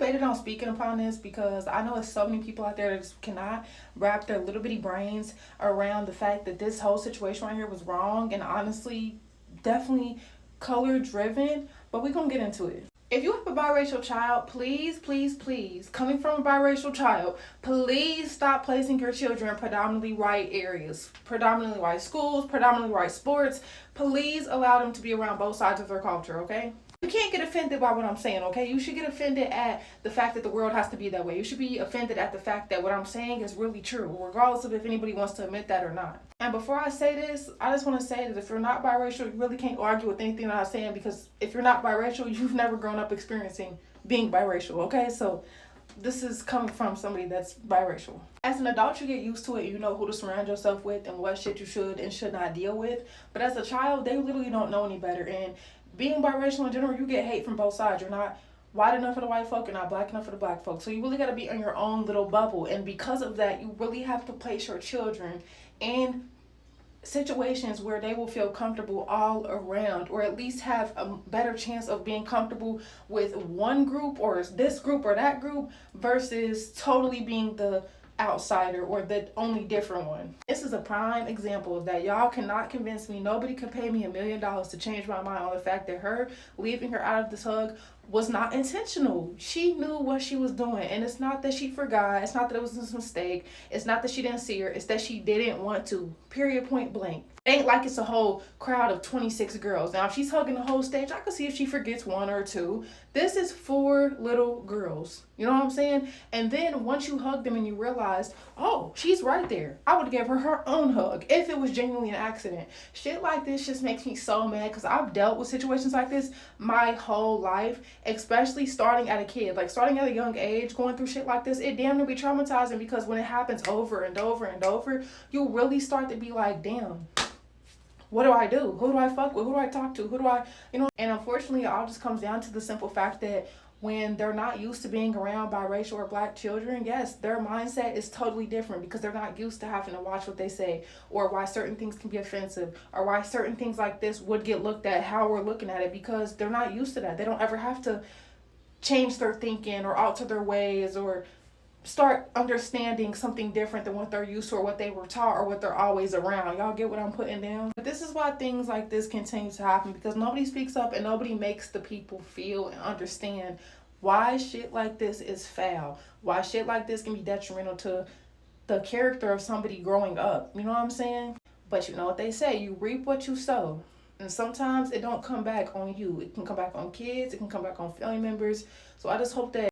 debated on speaking upon this because I know there's so many people out there that just cannot wrap their little bitty brains around the fact that this whole situation right here was wrong and honestly, definitely color driven. But we're gonna get into it. If you have a biracial child, please, coming from a biracial child, please stop placing your children in predominantly white areas, predominantly white schools, predominantly white sports. Please allow them to be around both sides of their culture, okay? You can't get offended by what I'm saying, okay? You should get offended at the fact that the world has to be that way. You should be offended at the fact that what I'm saying is really true, regardless of if anybody wants to admit that or not. And before I say this, I just want to say that if you're not biracial, you really can't argue with anything that I'm saying, because if you're not biracial, you've never grown up experiencing being biracial, okay? So this is coming from somebody that's biracial. As an adult, you get used to it. You know who to surround yourself with and what shit you should and should not deal with. But as a child, they literally don't know any better. And being biracial in general, you get hate from both sides. You're not white enough for the white folk, you're not black enough for the black folk. So you really got to be in your own little bubble. And because of that, you really have to place your children in situations where they will feel comfortable all around, or at least have a better chance of being comfortable with one group or this group or that group versus totally being the outsider or the only different one. This is a prime example of that. Y'all cannot convince me. Nobody could pay me $1 million to change my mind on the fact that her leaving her out of this hug was not intentional. She knew what she was doing, and it's not that she forgot. It's not that it was a mistake. It's not that she didn't see her. It's that she didn't want to. Period, point blank. It ain't like it's a whole crowd of 26 girls. Now, if she's hugging the whole stage, I could see if she forgets one or two. This is 4 little girls. You know what I'm saying? And then once you hug them and you realize, oh, she's right there, I would give her her own hug if it was genuinely an accident. Shit like this just makes me so mad, because I've dealt with situations like this my whole life, especially starting at a kid. Like, starting at a young age, going through shit like this, it damn near be traumatizing, because when it happens over and over and over, you really start to be like, damn, what do I do? Who do I fuck with? Who do I talk to? Who do I, And unfortunately, it all just comes down to the simple fact that when they're not used to being around biracial or black children, yes, their mindset is totally different, because they're not used to having to watch what they say, or why certain things can be offensive, or why certain things like this would get looked at how we're looking at it, because they're not used to that. They don't ever have to change their thinking or alter their ways or start understanding something different than what they're used to or what they were taught or what they're always around. Y'all get what I'm putting down? But this is why things like this continue to happen, because nobody speaks up and nobody makes the people feel and understand why shit like this is foul, why shit like this can be detrimental to the character of somebody growing up. You know what I'm saying? But you know what they say, you reap what you sow. And sometimes it don't come back on you. It can come back on kids, it can come back on family members. So I just hope that